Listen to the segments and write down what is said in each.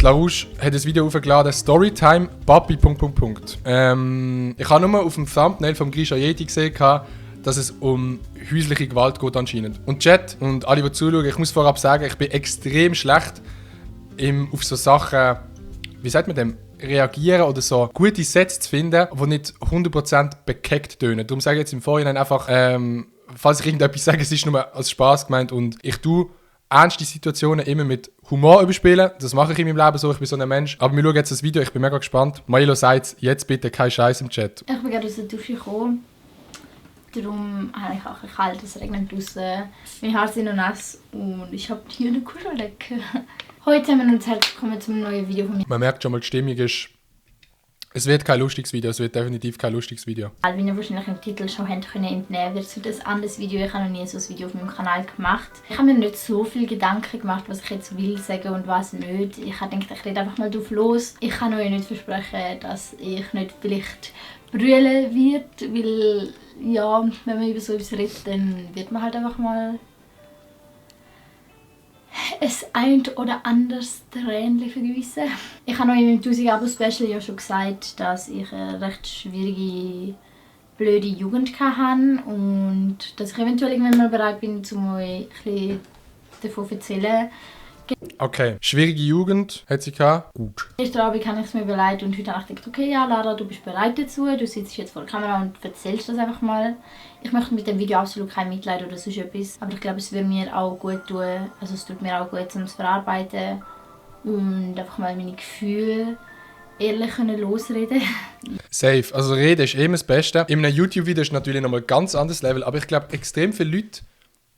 Und LaRouche hat ein Video aufgeladen, Storytime, Papi... Ich habe nur auf dem Thumbnail von Grisha Yeti gesehen, dass es um häusliche Gewalt geht anscheinend. Und Chat und alle, die zuschauen, ich muss vorab sagen, ich bin extrem schlecht auf so Sachen, wie sagt man dem, reagieren oder so gute Sätze zu finden, die nicht 100% bekeckt tönen. Darum sage ich jetzt im Vorhinein einfach, falls ich irgendetwas sage, es ist nur als Spaß gemeint und ich tue ernste Situationen immer mit Humor überspielen. Das mache ich in meinem Leben so, ich bin so ein Mensch. Aber wir schauen jetzt das Video, ich bin mega gespannt. Mailo sagt jetzt bitte kein Scheiß im Chat. Ich bin gerade aus der Dusche gekommen. Darum habe ich auch kalt, es regnet draußen. Meine Haare sind noch nass und ich habe hier eine Kuscheldecke. Heute haben wir uns halt gekommen zum neuen Video von mir. Man merkt schon mal, die Stimmung ist... Es wird kein lustiges Video, es wird definitiv kein lustiges Video. Wie ihr wahrscheinlich im Titel schon entnehmen könnt, wird es ein anderes Video. Ich habe noch nie so ein Video auf meinem Kanal gemacht. Ich habe mir nicht so viel Gedanken gemacht, was ich jetzt will sagen und was nicht. Ich habe gedacht, ich rede einfach mal drauf los. Ich kann euch nicht versprechen, dass ich nicht vielleicht brüllen wird, weil ja, wenn man über so etwas redet, dann wird man halt einfach mal es ein oder anderes Tränchen vergewissen. Ich habe noch in meinem 1000 Abo-Special ja schon gesagt, dass ich eine recht schwierige, blöde Jugend hatte und dass ich eventuell irgendwann mal bereit bin, um euch ein bisschen davon zu erzählen. Okay, schwierige Jugend hat sie gehabt. Gut. Gestern Abend habe ich es mir überlegt und heute habe ich gedacht, okay, ja Lara, du bist bereit dazu, du sitzt jetzt vor der Kamera und erzählst das einfach mal. Ich möchte mit dem Video absolut kein Mitleid oder sonst etwas, aber ich glaube, es würde mir auch gut tun, also es tut mir auch gut, um es zu verarbeiten und einfach mal meine Gefühle ehrlich losreden. Safe, also reden ist immer das Beste. In einem YouTube-Video ist natürlich nochmal ein ganz anderes Level, aber ich glaube, extrem viele Leute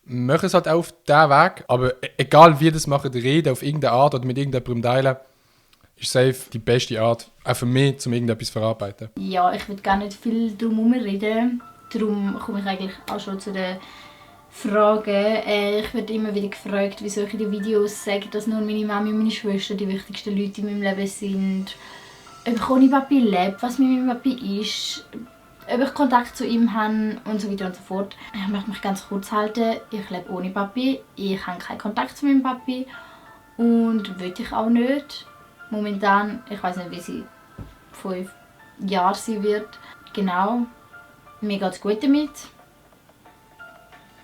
machen es halt auch auf diesen Weg, aber egal wie das machen, reden auf irgendeine Art oder mit irgendjemandem teilen, ist safe die beste Art, auch für mich, um irgendetwas zu verarbeiten. Ja, ich will gar nicht viel drum herum reden, darum komme ich eigentlich auch schon zu den Fragen. Ich werde immer wieder gefragt, wieso ich in den Videos sage, dass nur meine Mami und meine Schwester die wichtigsten Leute in meinem Leben sind, ob ich ohne Papi lebe, was mit meinem Papi ist, ob ich Kontakt zu ihm habe und so weiter und so fort. Ich möchte mich ganz kurz halten. Ich lebe ohne Papi. Ich habe keinen Kontakt zu meinem Papi. Und will ich auch nicht. Momentan, ich weiß nicht, wie sie 5 Jahre sein wird. Genau. Mir geht es gut damit.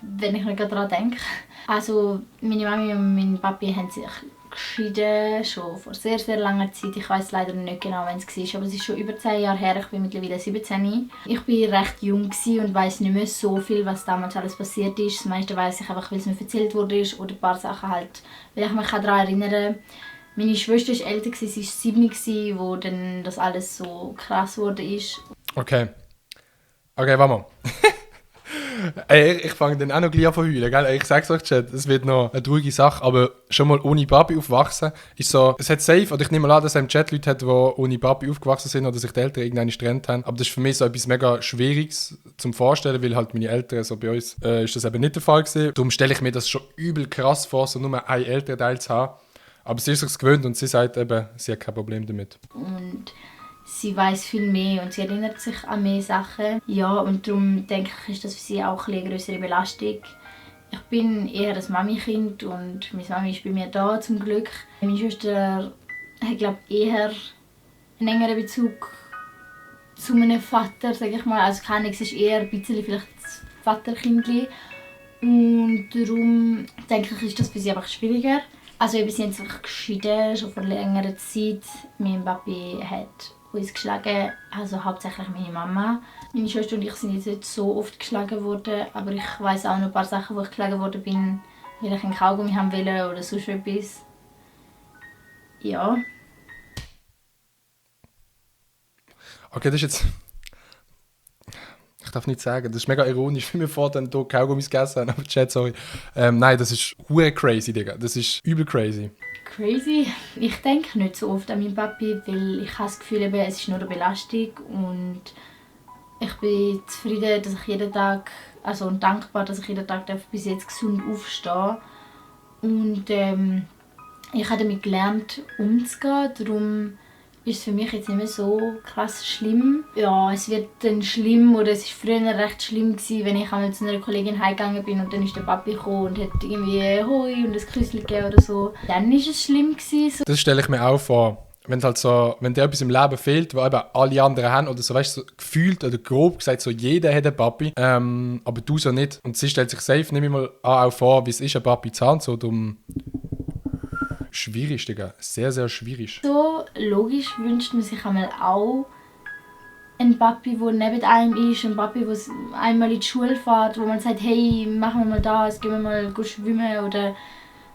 Wenn ich nicht gerade daran denke. Also, meine Mami und mein Papi haben sich geschieden, schon vor sehr, sehr langer Zeit. Ich weiß leider nicht genau, wann es war, aber es ist schon über 10 Jahre her. Ich bin mittlerweile 17. Ich war recht jung und weiss nicht mehr so viel, was damals alles passiert ist. Das meiste weiss ich einfach, weil es mir erzählt wurde oder ein paar Sachen halt, weil ich mich daran erinnere. Meine Schwester war älter, sie war 7, wo dann das alles so krass wurde. Okay, warte mal. Ey, ich fange dann auch noch gleich an zu heulen, gell? Ich sag's euch, Chat, es wird noch eine traurige Sache, aber schon mal ohne Papi aufwachsen ist so, es hat safe, oder ich nehme mal an, dass es im Chat Leute hat, die ohne Papi aufgewachsen sind oder sich die Eltern irgendeine getrennt haben, aber das ist für mich so etwas mega Schwieriges zum Vorstellen, weil halt meine Eltern, so bei uns, ist das eben nicht der Fall gewesen. Darum stelle ich mir das schon übel krass vor, so nur einen Elternteil zu haben. Aber sie ist sich gewöhnt und sie sagt eben, sie hat kein Problem damit. Und sie weiß viel mehr und sie erinnert sich an mehr Sachen. Ja, und darum denke ich, ist das für sie auch eine größere Belastung. Ich bin eher ein Mami-Kind und meine Mami ist bei mir da, zum Glück. Meine Schwester hat, glaube ich, eher einen engeren Bezug zu meinem Vater, sage ich mal. Also keine, es ist eher ein bisschen vielleicht das Vaterkindli. Und darum denke ich, ist das für sie einfach schwieriger. Also sie haben sich geschieden, schon vor längerer Zeit. Mein Papi hat uns geschlagen, also hauptsächlich meine Mama. Meine Schwester und ich sind jetzt nicht so oft geschlagen worden, aber ich weiss auch noch ein paar Sachen, wo ich geschlagen worden bin, weil ich einen Kaugummi haben wollte oder sonst etwas. Ja. Okay, das ist jetzt... Ich darf nicht sagen, das ist mega ironisch, wie wir vorhin hier Kaugummis gegessen haben, aber Chat, sorry. Nein, das ist hure crazy, Digga. Das ist übel crazy. Crazy? Ich denke nicht so oft an meinen Papi, weil ich habe das Gefühl, eben, es ist nur eine Belastung und ich bin zufrieden, dass ich jeden Tag, also und dankbar, dass ich jeden Tag bis jetzt gesund aufstehen. Und ich habe damit gelernt, umzugehen. Darum ist es für mich jetzt nicht mehr so krass schlimm. Ja, es wird dann schlimm, oder es war früher recht schlimm gewesen, wenn ich einmal zu einer Kollegin heimgegangen bin und dann ist der Papi gekommen und hat irgendwie «Hoi» und ein Küsschen gegeben oder so. Dann war es schlimm gewesen. So. Das stelle ich mir auch vor. Wenn halt so, wenn dir etwas im Leben fehlt, was eben alle anderen haben, oder so, weißt du, so gefühlt oder grob gesagt, so jeder hat einen Papi, aber du so nicht. Und sie stellt sich safe, nehme ich mal an, auch vor, wie es ist, einen Papi zu haben, so dumm. Schwierig, Digga. Sehr, sehr schwierig. So logisch wünscht man sich einmal auch einen Papi, der neben einem ist, einen Papi, der einmal in die Schule fährt, wo man sagt, hey, machen wir mal das, gehen wir mal schwimmen oder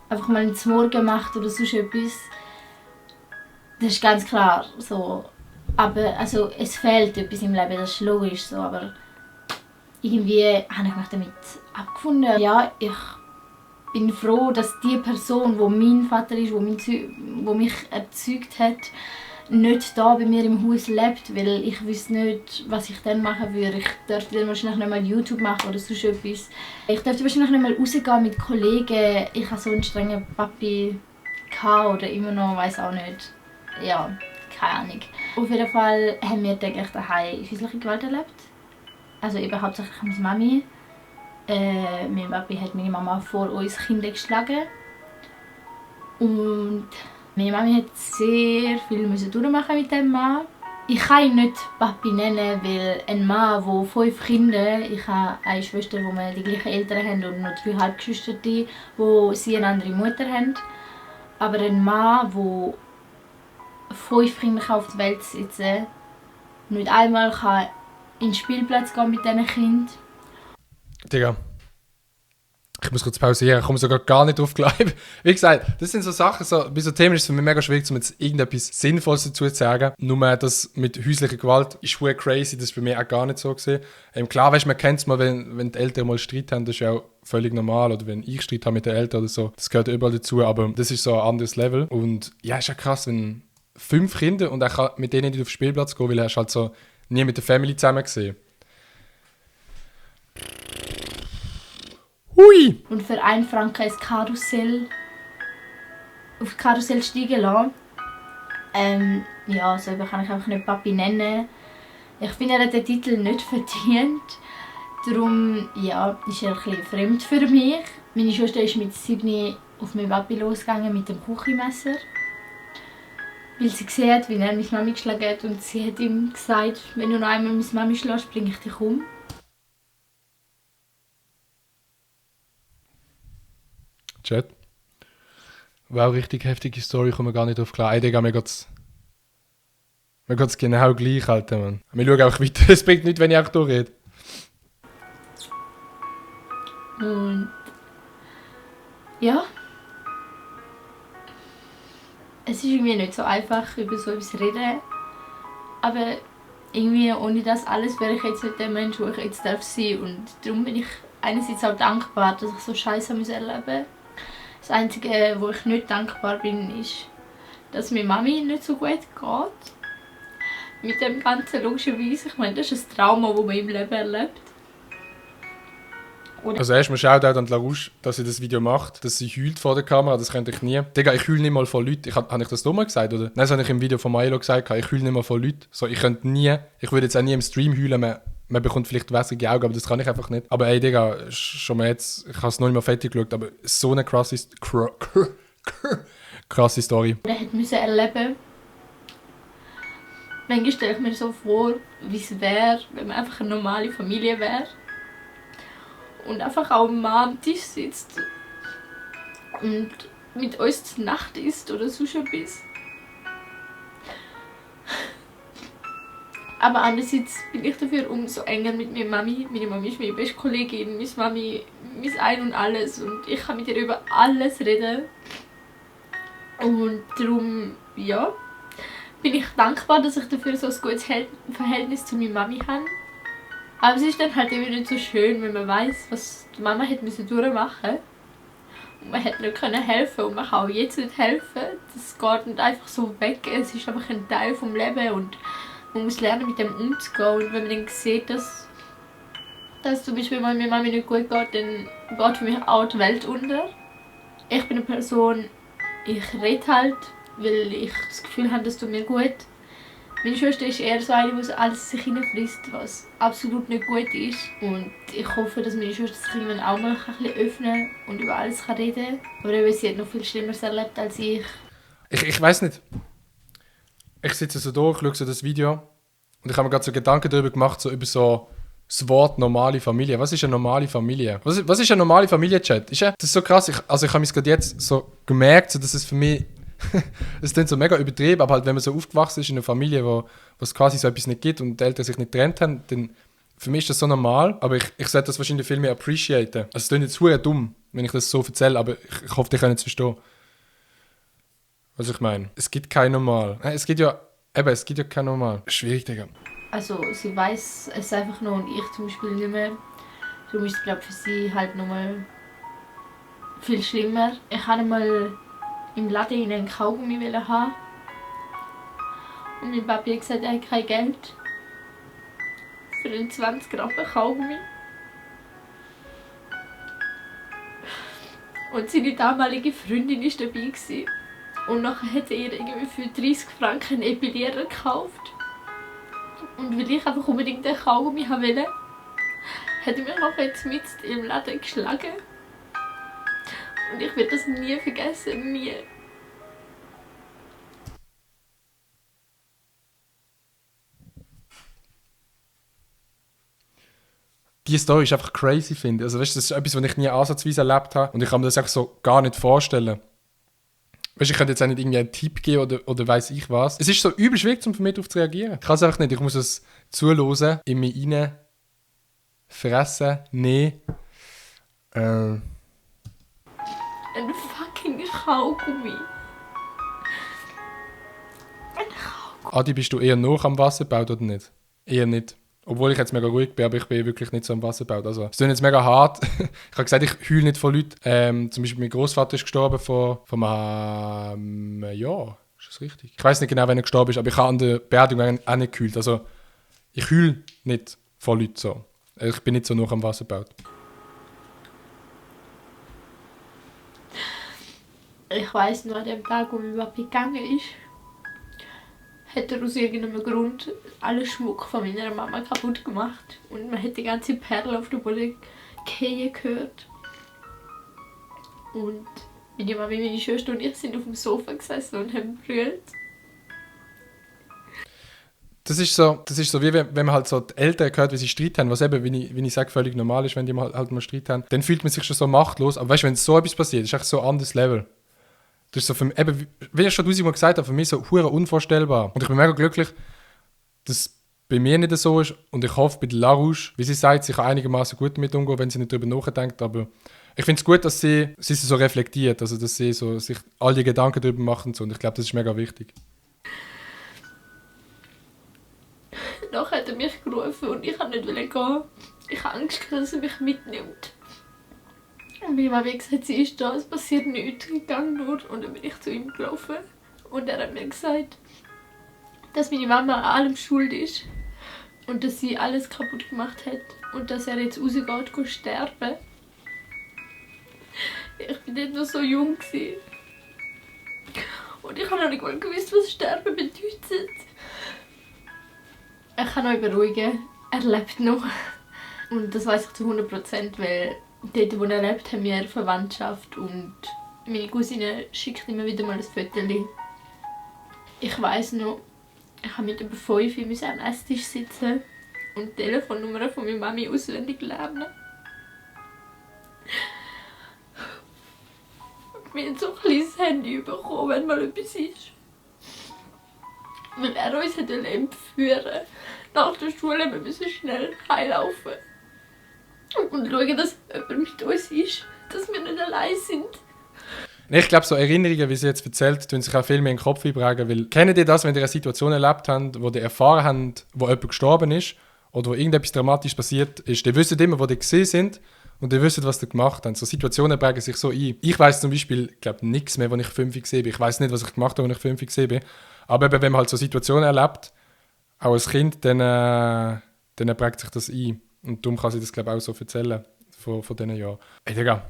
einfach mal ins Morgen macht oder sonst etwas. Das ist ganz klar so. Aber also, es fehlt etwas im Leben, das ist logisch so, aber irgendwie habe ich mich damit abgefunden. Ja, ich bin froh, dass die Person, wo mein Vater ist, wo mich erzeugt hat, nicht da bei mir im Haus lebt, weil ich wüsste nicht, was ich dann machen würde. Ich dürfte dann wahrscheinlich nicht mal YouTube machen oder sonst etwas. Ich dürfte wahrscheinlich nicht mal rausgehen mit Kollegen. Ich hatte so einen strengen Papi oder immer noch, weiß auch nicht. Ja, keine Ahnung. Auf jeden Fall haben wir täglich daheim häusliche Gewalt erlebt. Also eben hauptsächlich meine Mami. Mein Papi hat meine Mama vor uns Kinder geschlagen. Und meine Mami hat sehr viel durchmachen mit dem Mann. Ich kann ihn nicht Papi nennen, weil ein Mann, der 5 Kinder, ich habe eine Schwester, wo wir die gleichen Eltern haben und noch 3 Halbgeschwister, wo sie eine andere Mutter haben. Aber ein Mann, der 5 Kinder auf die Welt setzen, nicht einmal kann in den Spielplatz gehen mit diesen Kindern. Digga, ich muss kurz pausieren, ich komme sogar gar nicht drauf bleiben. Wie gesagt, das sind so Sachen, so, bei so Themen ist es für mich mega schwierig, um jetzt irgendetwas Sinnvolles dazu zu sagen. Nur das mit häuslicher Gewalt ist schwer crazy, das war bei mir auch gar nicht so gesehen. Klar, weißt, man kennt es mal, wenn die Eltern mal Streit haben, das ist ja auch völlig normal. Oder wenn ich Streit habe mit den Eltern oder so, das gehört überall dazu, aber das ist so ein anderes Level. Und ja, ist ja krass, wenn 5 Kinder und er kann mit denen nicht auf den Spielplatz gehen, weil er ist halt so nie mit der Family zusammen gesehen. Hui! Und für 1 Franken ein Karussell auf das Karussell steigen lassen. Ja, so kann ich einfach nicht Papi nennen. Ich finde, er hat den Titel nicht verdient. Darum ja, ist er ein bisschen fremd für mich. Meine Schwester ist mit 7 auf meinen Papi losgegangen mit dem Küchenmesser. Weil sie gesehen hat, wie er meine Mami geschlagen hat. Und sie hat ihm gesagt, wenn du noch einmal meine Mami schlägst, bringe ich dich um. Chat. Wow, richtig heftige Story, kommen wir gar nicht drauf klar. Ey, Digga, mir geht's genau gleich, Alter, Mann. Wir schauen auch weiter, es bringt nichts, wenn ich auch durchrede. Und ja. Es ist irgendwie nicht so einfach, über so etwas zu reden. Aber irgendwie ohne das alles wäre ich jetzt nicht der Mensch, der ich jetzt sein darf. Und darum bin ich einerseits auch dankbar, dass ich so Scheiße erleben musste. Das Einzige, wo ich nicht dankbar bin, ist, dass meine Mami nicht so gut geht. Mit dem Ganzen logischerweise. Ich meine, das ist ein Trauma, das man im Leben erlebt. Oder also erstmal Shoutout an LaRouche, dass sie das Video macht, dass sie heult vor der Kamera, das könnte ich nie. Digga, ich heule nicht mal vor Leuten. Habe ich das dumm gesagt, oder? Nein, das habe ich im Video von Milo gesagt, ich heule nicht mal vor Leuten. So, ich würde jetzt auch nie im Stream heulen, man bekommt vielleicht wässrige Augen, aber das kann ich einfach nicht. Aber ey, Digga, schon mal jetzt, ich habe es noch nicht mal fertig geschaut, aber so eine krasse Story. er musste erleben. Manchmal stelle ich mir so vor, wie es wäre, wenn man einfach eine normale Familie wäre. Und einfach auch ein Mann am Tisch sitzt und mit uns zur Nacht isst oder sonst etwas. Aber andererseits bin ich dafür umso enger mit meiner Mami. Meine Mami ist meine beste Kollegin, meine Mami, mein Ein und Alles. Und ich kann mit ihr über alles reden. Und darum, ja, bin ich dankbar, dass ich dafür so ein gutes Verhältnis zu meiner Mami habe. Aber es ist dann halt immer nicht so schön, wenn man weiss, was die Mama hat durchmachen musste. Und man hat nicht helfen und man kann auch jetzt nicht helfen. Das geht nicht einfach so weg. Es ist einfach ein Teil des Lebens und man muss lernen, mit dem umzugehen. Und wenn man dann sieht, dass zum Beispiel, wenn meiner Mami nicht gut geht, dann geht für mich auch die Welt unter. Ich bin eine Person, ich rede halt, weil ich das Gefühl habe, das tut mir gut. Meine Schwester ist eher so eine, die alles sich hineinfrisst, was absolut nicht gut ist. Und ich hoffe, dass meine Schwester sich irgendwann auch mal ein bisschen öffnen und über alles reden kann. Aber eben, sie hat noch viel Schlimmeres erlebt als ich. Ich weiß nicht. Ich sitze so da, ich schaue so das Video und ich habe mir gerade so Gedanken darüber gemacht, so über so das Wort normale Familie. Was ist eine normale Familie? Was ist eine normale Familie, Chat? Das ist so krass. Ich habe mich gerade jetzt so gemerkt, so, dass es für mich es klingt so mega übertrieben, aber halt, wenn man so aufgewachsen ist in einer Familie, wo es quasi so etwas nicht gibt und die Eltern sich nicht getrennt haben, dann für mich ist das so normal, aber ich sollte das wahrscheinlich viel mehr appreciaten. Also es klingt jetzt verdammt dumm, wenn ich das so erzähle, aber ich hoffe, ihr könnt es verstehen. Was ich meine. Es gibt kein Normal. Es gibt ja kein Normal. Schwierig, Digga. Also sie weiß es einfach noch und ich zum Beispiel nicht mehr. Darum ist es, glaube ich, für sie halt nochmal viel schlimmer. Ich habe mal im Laden einen Kaugummi haben. Und mein Papi hat gesagt, er hat kein Geld für einen 20 Gramm Kaugummi. Und seine damalige Freundin war dabei. Und nachher hat er ihr irgendwie für 30 Franken einen Epilierer gekauft. Und weil ich einfach unbedingt den Kaugummi wollte, hat er mich nachher jetzt mit im Laden geschlagen. Und ich werde das nie vergessen, nie. Die Story ist einfach crazy, finde ich. Also weißt, das ist etwas, was ich nie ansatzweise erlebt habe und ich kann mir das einfach so gar nicht vorstellen. Weißt, ich könnte jetzt auch nicht irgendwie einen Tipp geben oder weiss ich was. Es ist so übel schwierig, um für mich darauf zu reagieren. Ich kann es einfach nicht. Ich muss es zuhören, in mich rein fressen, nehmen. Ein fucking Kaugummi. Adi, bist du eher noch am Wasserbau oder nicht? Eher nicht. Obwohl ich jetzt mega ruhig bin, aber ich bin wirklich nicht so am Wasserbau. Also, es klingt jetzt mega hart. Ich habe gesagt, ich heule nicht von Leuten. Zum Beispiel mein Großvater ist gestorben vor einem Jahr. Ist das richtig? Ich weiß nicht genau, wann er gestorben ist, aber ich habe an der Beerdigung auch nicht geheult. Also, ich heule nicht von Leuten so. Ich bin nicht so noch am Wasserbau. Ich weiss nur, an dem Tag, wo mein Papi gegangen ist, hat er aus irgendeinem Grund alles Schmuck von meiner Mama kaputt gemacht. Und man hat die ganze Perle auf den Boden fallen gehört. Und meine Mama, meine Schwester und ich sind auf dem Sofa gesessen und haben brüllt. Das ist so, wie wenn man halt so die Eltern hört, wie sie Streit haben, was eben, wie ich sage, völlig normal ist, wenn die halt mal Streit haben. Dann fühlt man sich schon so machtlos. Aber weißt du, wenn so etwas passiert, ist echt so ein anderes Level. Das ist so für mich, eben, wie ich schon tausendmal gesagt habe, für mich so hure unvorstellbar. Und ich bin mega glücklich, dass es bei mir nicht so ist. Und ich hoffe, bei der Larouche, wie sie sagt, sie kann einigermaßen gut damit umgehen, wenn sie nicht darüber nachdenkt. Aber ich finde es gut, dass sie so reflektiert, also dass sie so sich all die Gedanken darüber macht und so. Und ich glaube, das ist mega wichtig. Noch hat er mich gerufen und ich wollte nicht gehen. Ich habe Angst, dass er mich mitnimmt. Und meine Mama hat gesagt, sie ist da, es passiert nichts, ich gehe nur. Und dann bin ich zu ihm gelaufen. Und er hat mir gesagt, dass meine Mama an allem schuld ist. Und dass sie alles kaputt gemacht hat. Und dass er jetzt rausgeht, sterben. Ich war nicht noch so jung. Und ich habe noch nicht mal gewusst, was Sterben bedeutet. Ich kann euch beruhigen, er lebt noch. Und das weiß ich zu 100%, weil dort, wo er lebt, haben wir Verwandtschaft und meine Cousine schickt immer wieder mal ein Foto. Ich weiss noch, ich musste mit über 5 am Esstisch sitzen und die Telefonnummer von meiner Mami auswendig lernen. Wir haben so ein kleines Handy bekommen, wenn mal etwas ist. Weil er uns entführen. Nach der Schule müssen wir schnell heimlaufen. Und schauen, dass jemand mit uns ist. Dass wir nicht allein sind. Ich glaube, so Erinnerungen, wie sie jetzt erzählt, tun sich auch viel mehr in den Kopf einprägen. Weil, kennt ihr das, wenn ihr eine Situation erlebt habt, wo ihr erfahren habt, wo jemand gestorben ist oder wo irgendetwas dramatisch passiert ist? Ihr wisst immer, wo ihr gesehen sind und ihr wisst, was ihr gemacht habt. So Situationen prägen sich so ein. Ich weiss zum Beispiel, nichts mehr, als ich 5 gesehen bin. Ich weiss nicht, was ich gemacht habe, als ich 5 gesehen bin. Aber eben, wenn man halt so Situationen erlebt, auch als Kind, dann prägt sich das ein. Und darum kann sie das, glaube ich, auch so erzählen von diesen Jahren. Ey, Digga.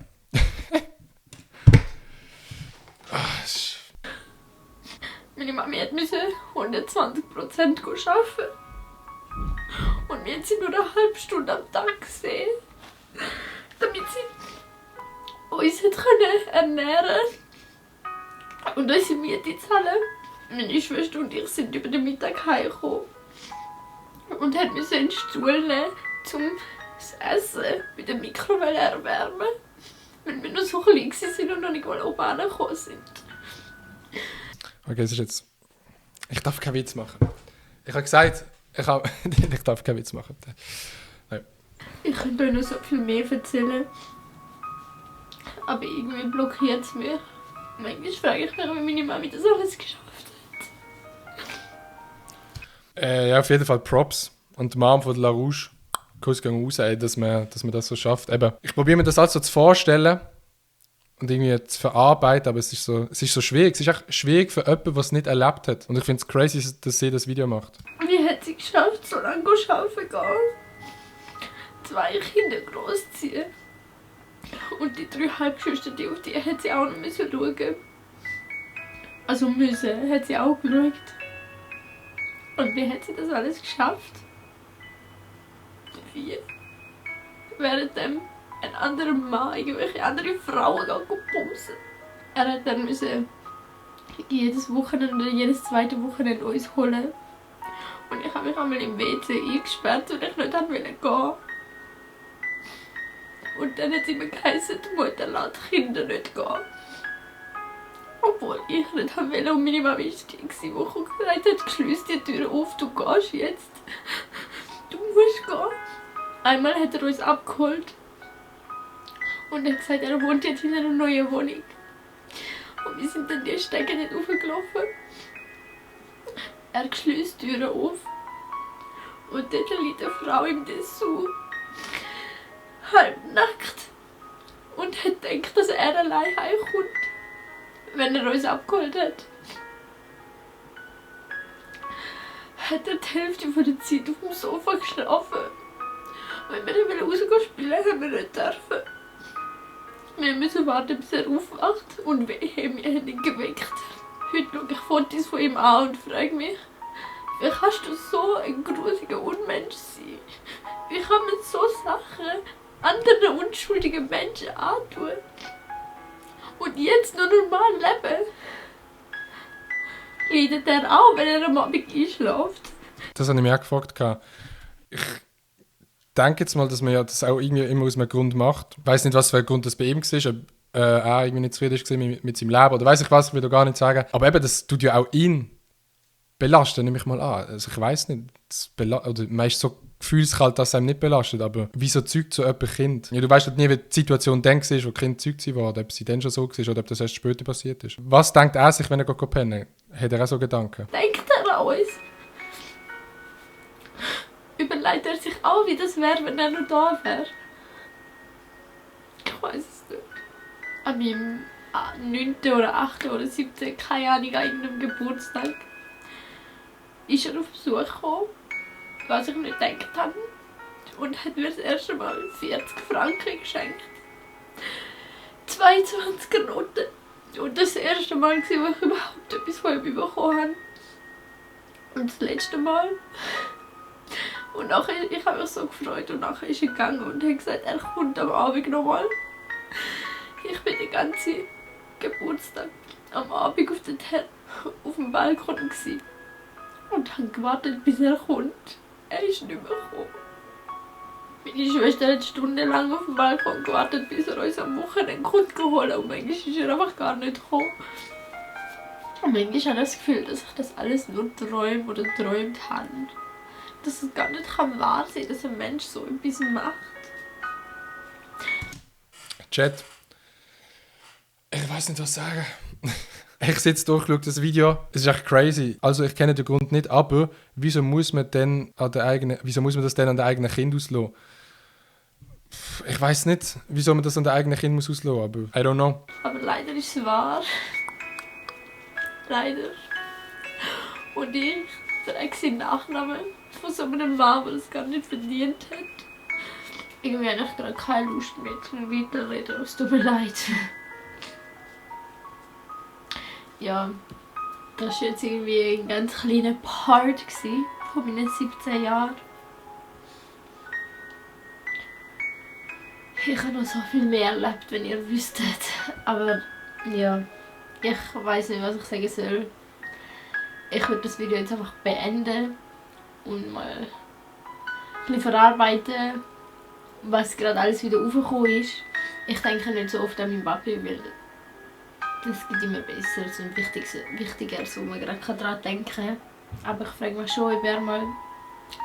Meine Mami musste 120% arbeiten. Und wir haben sie nur eine halbe Stunde am Tag gesehen, damit sie uns ernähren konnte und unsere Miete zahlen. Meine Schwester und ich sind über den Mittag heimgekommen und mussten in die Stuhl nehmen, um das Essen mit der Mikrowelle erwärmen, weil wir noch so klein waren und noch nicht mal oben angekommen sind. Okay, es ist jetzt... Ich darf keinen Witz machen. Ich habe gesagt, ich darf keinen Witz machen. Nein. Ich könnte euch noch so viel mehr erzählen, aber irgendwie blockiert es mich. Manchmal frage ich mich, wie meine Mami das alles geschafft hat. Ja, auf jeden Fall Props. Und die Mom von La Rouge, Kuss gehen raus, dass man das so schafft. Eben, ich probiere mir das also zu vorstellen und irgendwie zu verarbeiten, aber es ist so schwierig. Es ist echt schwierig für jemanden, der es nicht erlebt hat. Und ich finde es crazy, dass sie das Video macht. Wie hat sie geschafft, so lange arbeiten gehen? 2 Kinder großziehen. Und die 3 Halbgeschwister, auf die hat sie auch noch schauen. Also hat sie auch geschaut. Und wie hat sie das alles geschafft? Wie? Währenddem ein anderer Mann irgendwelche andere Frauen bumsen. Er hat dann jedes Wochenende oder jedes zweite Wochenende uns holen. Und ich habe mich einmal im WC eingesperrt, weil ich nicht gehen. Und dann hat sie mir geheißen, die Mutter lässt die Kinder nicht gehen. Obwohl ich nicht wollte und meine Mama war die, wo gesagt hat, schliess die Tür auf, du gehst jetzt. Du musst gehen. Einmal hat er uns abgeholt und hat gesagt, er wohnt jetzt in einer neuen Wohnung. Und wir sind dann die Stege nicht hochgelaufen. Er schliesst die Tür auf und dort liegt eine Frau im Dessous, halbnackt, und hat gedacht, dass er allein heimkommt, wenn er uns abgeholt hat. Hat er die Hälfte der Zeit auf dem Sofa geschlafen. Wenn wir dann rausgehen spielen, haben wir nicht dürfen. Wir müssen warten, bis er aufwacht, und wir haben ihn geweckt. Heute schaue ich Fotos von ihm an und frage mich, wie kannst du so ein grusiger Unmensch sein? Wie kann man so Sachen anderen unschuldigen Menschen antun? Und jetzt nur normal leben? Leidet er auch, wenn er am Abend einschläft? Das habe ich mir auch gefragt. Ich denke jetzt mal, dass man ja das auch irgendwie immer aus einem Grund macht. Ich weiss nicht, was für ein Grund das bei ihm war, ob er irgendwie nicht zufrieden war mit seinem Leben oder weiss ich was, ich will da gar nicht sagen. Aber eben, das tut ja auch ihn belasten, nehme ich mal an. Also ich weiss nicht, oder man ist so gefühlskalt, dass es einem nicht belastet, aber wieso zeugt so jemand Kind? Ja, du weißt halt nie, wie die Situation dann war, wo Kind gezeugt war, ob sie dann schon so war oder ob das erst später passiert ist. Was denkt er sich, wenn er pennen geht? Hat er auch so Gedanken? Denkt er an uns? Überlegt er sich auch, wie das wäre, wenn er noch da wäre? Ich weiß es nicht. An meinem 9. oder 8. oder 7. keine Ahnung, an irgendeinem Geburtstag ist er auf Besuch gekommen, was ich nicht gedacht habe, und hat mir das erste Mal 40 Franken geschenkt. 22er Noten. Und das erste Mal, wo ich überhaupt etwas von ihm bekommen habe. Und das letzte Mal. Und nachher, ich habe mich so gefreut, und nachher ist er gegangen und hat gesagt, er kommt am Abend nochmal. Ich bin den ganzen Geburtstag am Abend auf dem Balkon gewesen. Und habe gewartet, bis er kommt. Er ist nicht mehr gekommen. Meine Schwester hat stundenlang auf dem Balkon gewartet, bis er uns am Wochenende kommt geholt. Und manchmal ist er einfach gar nicht gekommen. Und manchmal habe ich das Gefühl, dass ich das alles nur träume oder träumt habe. Dass es gar nicht wahr sein kann, dass ein Mensch so etwas macht. Chat. Ich weiß nicht, was sagen. Ich sitze durchgeschaut das Video. Es ist echt crazy. Also ich kenne den Grund nicht, aber wieso muss man das denn an der eigenen Kind auslassen? Ich weiß nicht, wieso man das an der eigenen Kind muss auslassen, aber I don't know. Aber leider ist es wahr. Leider. Und ich trage seinen Nachnamen von so einem Mann, der das gar nicht verdient hat. Irgendwie habe ich gerade keine Lust mehr zum Weiterreden. Es tut mir leid. Ja, Das war jetzt irgendwie ein ganz kleiner Part von meinen 17 Jahren. Ich habe noch so viel mehr erlebt, wenn ihr wüsstet. Aber ja, ich weiß nicht, was ich sagen soll. Ich würde das Video jetzt einfach beenden und mal ein bisschen verarbeiten, was gerade alles wieder aufgekommen ist. Ich denke nicht so oft an meinen Papi, weil das geht immer Besseres und Wichtigeres, wo man gerade daran denken kann. Aber ich frage mich schon, ob er mal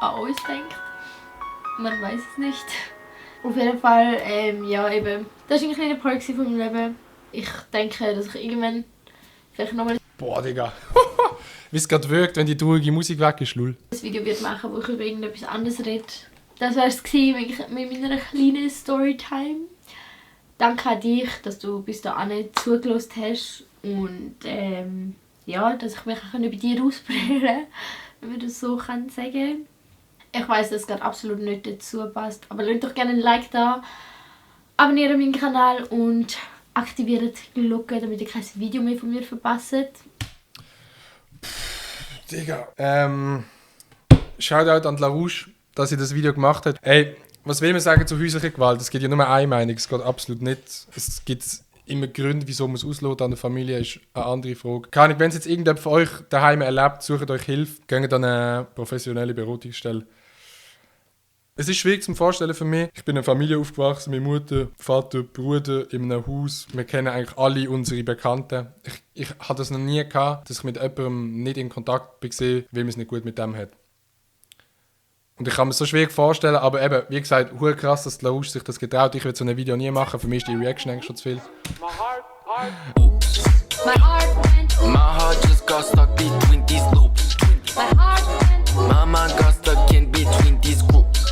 an uns denkt. Man weiß es nicht. Auf jeden Fall, ja eben, das war ein kleiner Part von meinem Leben. Ich denke, dass ich irgendwann vielleicht nochmal Boah, Digga. Wie es gerade wirkt, wenn die traurige Musik weg ist, lul. ein Video wird machen, wo ich über irgendetwas anderes rede. Das war es mit meiner kleinen Storytime. Danke an dich, dass du bis dahin zugelassen hast und ja, dass ich mich auch bei dir ausbrechen kann, wenn man das so sagen kann. Ich weiss, dass es gerade absolut nicht dazu passt, aber lasst doch gerne ein Like da, abonniert meinen Kanal und aktiviert die Glocke, damit ihr kein Video mehr von mir verpasst. Digga. Shoutout an LaRouche, dass sie das Video gemacht hat. Ey, was will man sagen zu häuslicher Gewalt? Es gibt ja nur eine Meinung, es geht absolut nicht. Es gibt immer Gründe, wieso man es auslöst an der Familie, ist eine andere Frage. Keine Ahnung, wenn es jetzt irgendjemand von euch daheim erlebt, sucht euch Hilfe, geht an eine professionelle Beratungsstelle. Es ist schwierig zu vorstellen für mich. Ich bin in einer Familie aufgewachsen, mit Mutter, Vater, Bruder, in einem Haus. Wir kennen eigentlich alle unsere Bekannten. Ich hatte das noch nie gehabt, dass ich mit jemandem nicht in Kontakt war, weil man es nicht gut mit dem hat. Und ich kann mir so schwierig vorstellen, aber eben, wie gesagt, hure krass, dass LaRouche sich das getraut. Ich würde so ein Video nie machen, für mich ist die Reaction eigentlich schon zu viel. My heart just got stuck between these loops. My heart went. Mama got